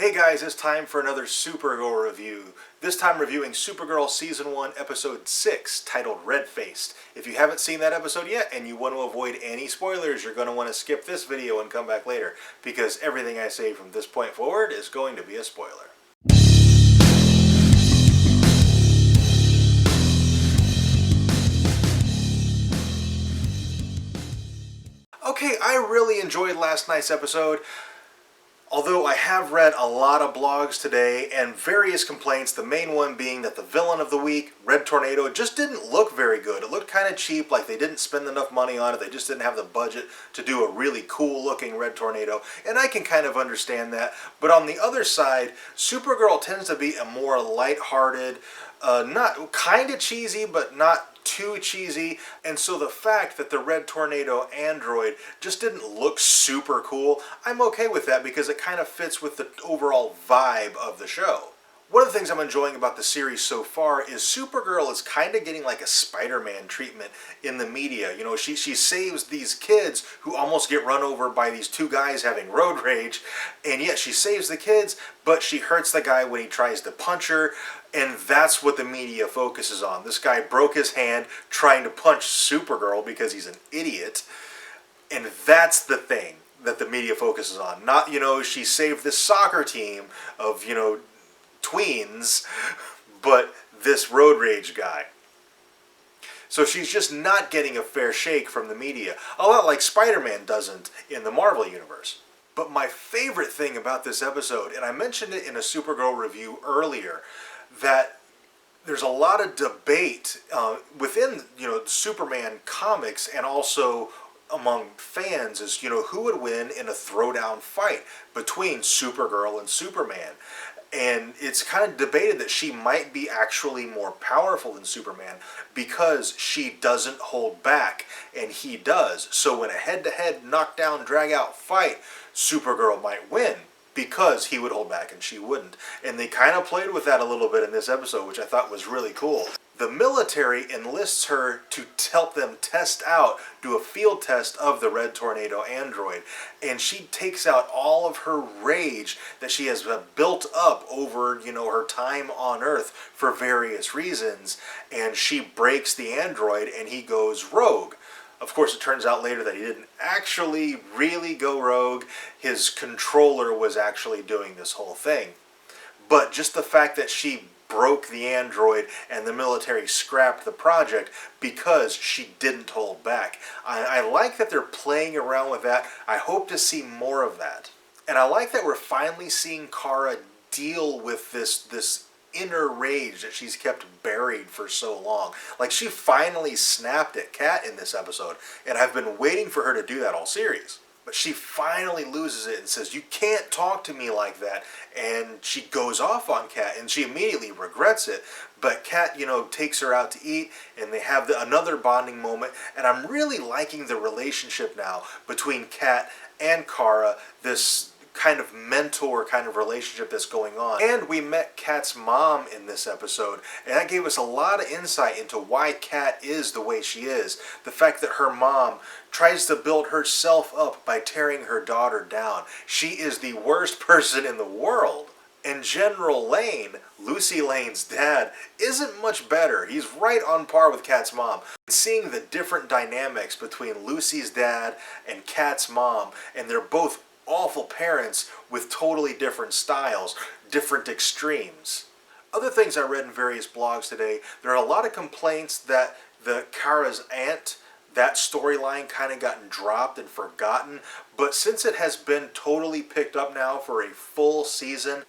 Hey guys, it's time for another Supergirl review. This time reviewing Supergirl Season 1, Episode 6, titled Red-Faced. If you haven't seen that episode yet and you want to avoid any spoilers, you're going to want to skip this video and come back later, because everything I say from this point forward is going to be a spoiler. Okay, I really enjoyed last night's episode. Although I have read a lot of blogs today and various complaints, the main one being that the villain of the week, Red Tornado, just didn't look very good. It looked kind of cheap, like they didn't spend enough money on it. They just didn't have the budget to do a really cool looking Red Tornado, and I can kind of understand that. But on the other side, Supergirl tends to be a more lighthearted, not kind of cheesy, but not too cheesy, and so the fact that the Red Tornado android just didn't look super cool, I'm okay with that because it kind of fits with the overall vibe of the show. One of the things I'm enjoying about the series so far is Supergirl is kind of getting like a Spider-Man treatment in the media. You know, she saves these kids who almost get run over by these two guys having road rage, and yet she saves the kids, but she hurts the guy when he tries to punch her, and that's what the media focuses on. This guy broke his hand trying to punch Supergirl because he's an idiot, and that's the thing that the media focuses on. Not, you know, she saved this soccer team of, you know, tweens, but this road rage guy. So she's just not getting a fair shake from the media, a lot like Spider-Man doesn't in the Marvel Universe. But my favorite thing about this episode, and I mentioned it in a Supergirl review earlier, that there's a lot of debate within, you know, Superman comics and also among fans is, you know, who would win in a throwdown fight between Supergirl and Superman. And it's kind of debated that she might be actually more powerful than Superman because she doesn't hold back, and he does. So in a head-to-head, knockdown, drag-out fight, Supergirl might win because he would hold back and she wouldn't. And they kind of played with that a little bit in this episode, which I thought was really cool. The military enlists her to help them test out, do a field test of the Red Tornado android. And she takes out all of her rage that she has built up over, you know, her time on Earth for various reasons. And she breaks the android and he goes rogue. Of course, it turns out later that he didn't actually really go rogue. His controller was actually doing this whole thing. But just the fact that she broke the android and the military scrapped the project because she didn't hold back. I like that they're playing around with that. I hope to see more of that. And I like that we're finally seeing Kara deal with this inner rage that she's kept buried for so long. Like, she finally snapped at Kat in this episode, and I've been waiting for her to do that all series. But she finally loses it and says, "You can't talk to me like that." And she goes off on Kat, and she immediately regrets it. But Kat, you know, takes her out to eat, and they have another bonding moment. And I'm really liking the relationship now between Kat and Kara, this kind of mentor kind of relationship that's going on. And we met Kat's mom in this episode, and that gave us a lot of insight into why Kat is the way she is. The fact that her mom tries to build herself up by tearing her daughter down. She is the worst person in the world. And General Lane, Lucy Lane's dad, isn't much better. He's right on par with Kat's mom. Seeing the different dynamics between Lucy's dad and Kat's mom, and they're both awful parents with totally different styles, different extremes. Other things I read in various blogs today, there are a lot of complaints that the Kara's aunt, that storyline kind of gotten dropped and forgotten, but since it has been totally picked up now for a full season,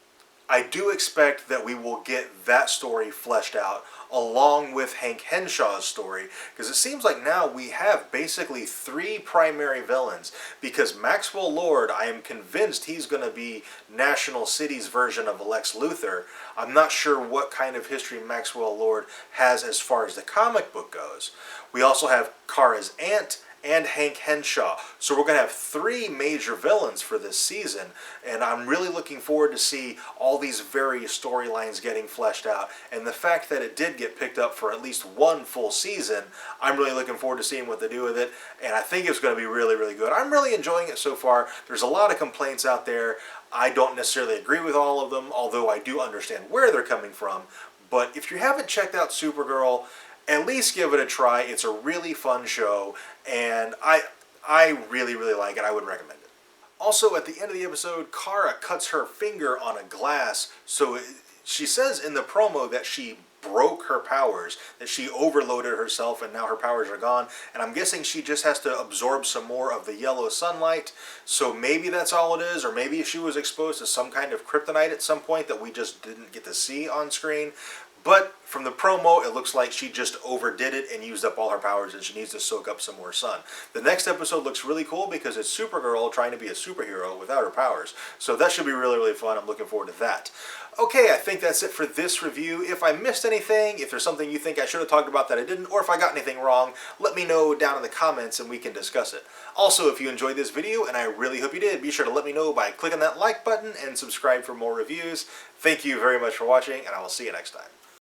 I do expect that we will get that story fleshed out along with Hank Henshaw's story, because it seems like now we have basically three primary villains, because Maxwell Lord, I am convinced he's going to be National City's version of Lex Luthor. I'm not sure what kind of history Maxwell Lord has as far as the comic book goes. We also have Kara's aunt and Hank Henshaw. So we're going to have 3 major villains for this season, and I'm really looking forward to see all these various storylines getting fleshed out. And the fact that it did get picked up for at least 1 full season, I'm really looking forward to seeing what they do with it, and I think it's going to be really, really good. I'm really enjoying it so far. There's a lot of complaints out there. I don't necessarily agree with all of them, although I do understand where they're coming from. But if you haven't checked out Supergirl, at least give it a try. It's a really fun show, and I really, really like it. I would recommend it. Also, at the end of the episode, Kara cuts her finger on a glass, so she says in the promo that she broke her powers, that she overloaded herself and now her powers are gone, and I'm guessing she just has to absorb some more of the yellow sunlight, so maybe that's all it is, or maybe she was exposed to some kind of kryptonite at some point that we just didn't get to see on screen. But from the promo, it looks like she just overdid it and used up all her powers and she needs to soak up some more sun. The next episode looks really cool because it's Supergirl trying to be a superhero without her powers. So that should be really, really fun. I'm looking forward to that. Okay, I think that's it for this review. If I missed anything, if there's something you think I should have talked about that I didn't, or if I got anything wrong, let me know down in the comments and we can discuss it. Also, if you enjoyed this video, and I really hope you did, be sure to let me know by clicking that like button and subscribe for more reviews. Thank you very much for watching, and I will see you next time.